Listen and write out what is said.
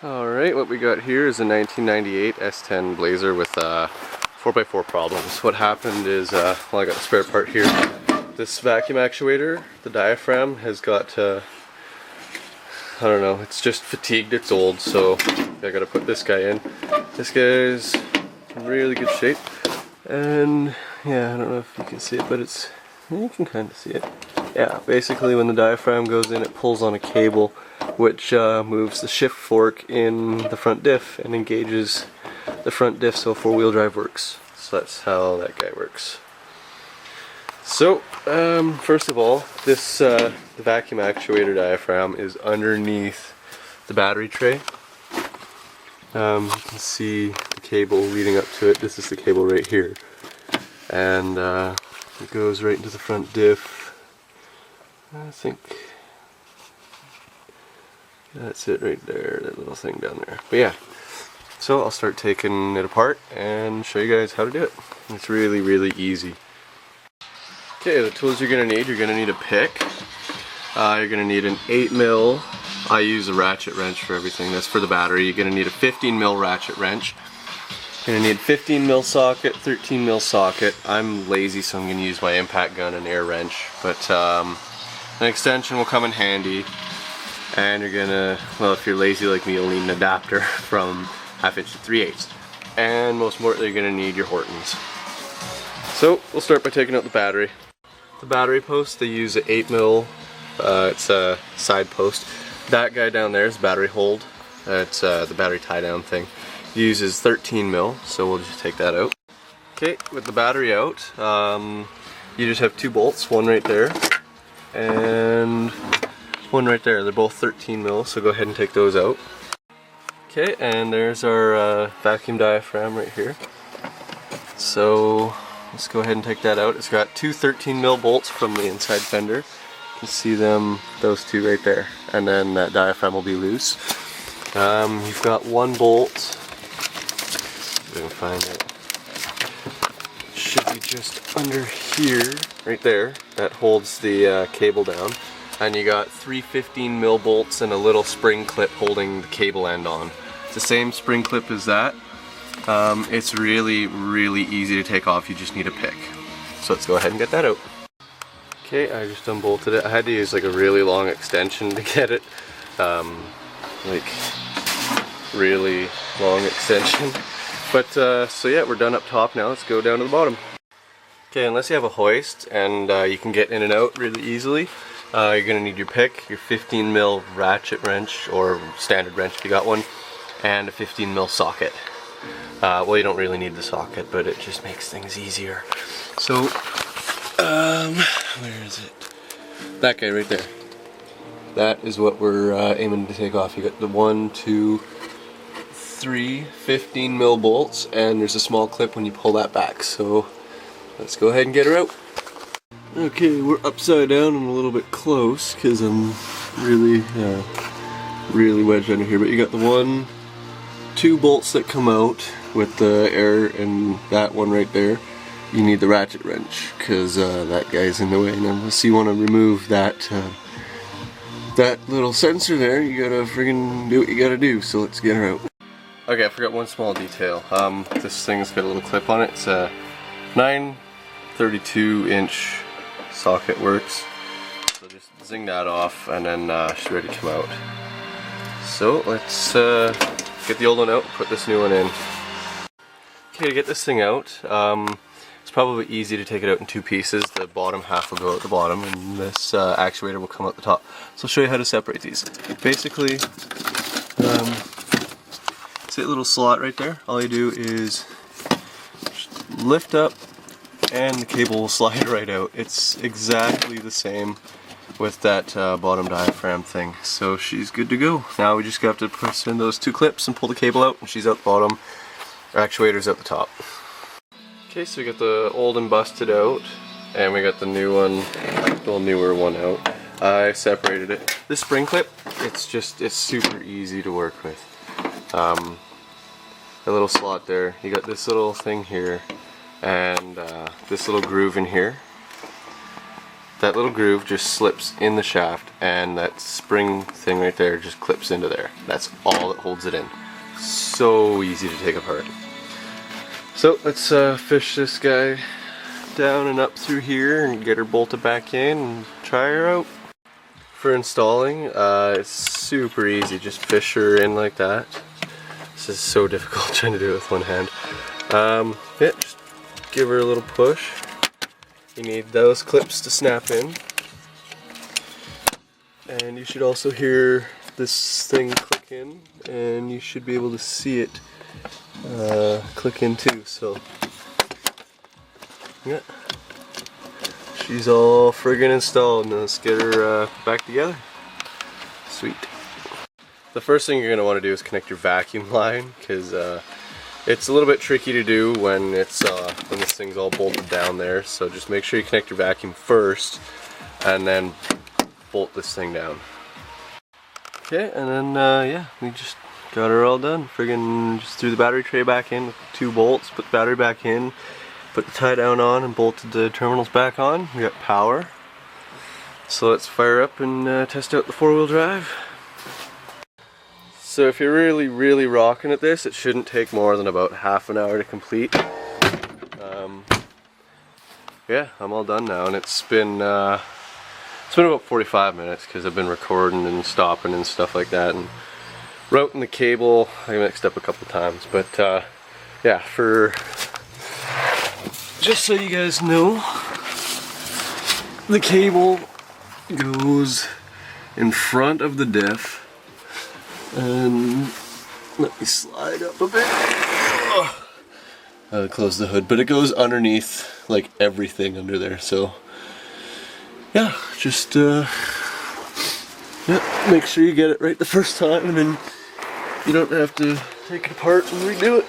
Alright, what we got here is a 1998 S10 Blazer with 4x4 problems. What happened is, well, I got a spare part here. This vacuum actuator, the diaphragm, has got, I don't know, it's just fatigued, it's old, so I gotta put this guy in. This guy's in really good shape, and yeah, I don't know if you can see it, but it's, you can kind of see it. Yeah, basically when the diaphragm goes in, it pulls on a cable which moves the shift fork in the front diff and engages the front diff so four-wheel drive works. So that's how that guy works. So, first of all, this the vacuum actuator diaphragm is underneath the battery tray. You can see the cable leading up to it. This is the cable right here. And it goes right into the front diff. I think that's it right there, that little thing down there. But yeah, so I'll start taking it apart and show you guys how to do it. It's really, really easy. Okay, the tools you're going to need a pick. You're going to need an 8mm. I use a ratchet wrench for everything. That's for the battery. You're going to need a 15mm ratchet wrench. You're going to need 15mm socket, 13mm socket. I'm lazy, so I'm going to use my impact gun and air wrench. But an extension will come in handy. And you're gonna, well, if you're lazy like me, you'll need an adapter from 1/2 inch to 3/8. And most importantly, you're gonna need your Hortons. So we'll start by taking out the battery. The battery post, they use an 8mm. It's a side post. That guy down there is battery hold. It's the battery tie down thing. It uses 13mm, so we'll just take that out. Okay, with the battery out, you just have two bolts, one right there and one right there. They're both 13mm, so go ahead and take those out. Okay, and there's our vacuum diaphragm right here. So let's go ahead and take that out. It's got two 13mm bolts from the inside fender. You can see them, those two right there. And then that diaphragm will be loose. You've got one bolt, if I can find it. It should be just under here, right there. That holds the cable down. And you got three 15mm bolts and a little spring clip holding the cable end on. It's the same spring clip as that. It's really, really easy to take off. You just need a pick. So let's go ahead and get that out. Okay, I just unbolted it. I had to use like a really long extension to get it. Like really long extension. But so yeah, we're done up top now. Let's go down to the bottom. Okay, unless you have a hoist and you can get in and out really easily, you're going to need your pick, your 15mm ratchet wrench, or standard wrench if you got one, and a 15mm socket. Well, you don't really need the socket, but it just makes things easier. So, where is it? That guy right there. That is what we're aiming to take off. You got the 1, 2, 3 15mm bolts, and there's a small clip when you pull that back. So, let's go ahead and get her out. Okay, we're upside down and a little bit close because I'm really wedged under here. But you got the 2 bolts that come out with the air, and that one right there. You need the ratchet wrench because that guy's in the way. And unless you want to remove that that little sensor there, you gotta friggin' do what you gotta do. So let's get her out. Okay, I forgot one small detail. This thing's got a little clip on it. It's a 9/32" socket works, so just zing that off and then she's ready to come out. So let's get the old one out and put this new one in. Okay, to get this thing out, it's probably easy to take it out in 2 pieces. The bottom half will go out the bottom and this actuator will come out the top. So I'll show you how to separate these. Basically, see that little slot right there? All you do is lift up and the cable will slide right out. It's exactly the same with that bottom diaphragm thing. So she's good to go. Now we just have to press in those 2 clips and pull the cable out, and she's out the bottom. Our actuator's out the top. Okay, so we got the old and busted out, and we got the new one, the newer one out. I separated it. This spring clip, it's super easy to work with. The little slot there, you got this little thing here, and this little groove in here. that little groove just slips in the shaft, and that spring thing right there just clips into there. That's all that holds it in. So easy to take apart. So let's fish this guy down and up through here and get her bolted back in and try her out. For installing, it's super easy. Just fish her in like that. This is so difficult trying to do it with one hand. Yeah, just give her a little push. You need those clips to snap in. And you should also hear this thing click in, and you should be able to see it click in too. So, yeah. She's all friggin' installed. Now let's get her back together. Sweet. The first thing you're going to want to do is connect your vacuum line, because it's a little bit tricky to do when it's when this thing's all bolted down there. So just make sure you connect your vacuum first, and then bolt this thing down. Okay, and then yeah, we just got her all done. Friggin' just threw the battery tray back in with 2 bolts, put the battery back in, put the tie down on, and bolted the terminals back on. We got power. So let's fire up and test out the 4-wheel drive. So if you're really rocking at this, it shouldn't take more than about half an hour to complete. Yeah, I'm all done now, and it's been about 45 minutes because I've been recording and stopping and stuff like that, and routing the cable. I mixed up a couple times, but yeah, for just so you guys know, the cable goes in front of the diff, and let me slide up a bit. Close the hood, but it goes underneath like everything under there. So yeah, just yeah, make sure you get it right the first time, and then you don't have to take it apart and redo it.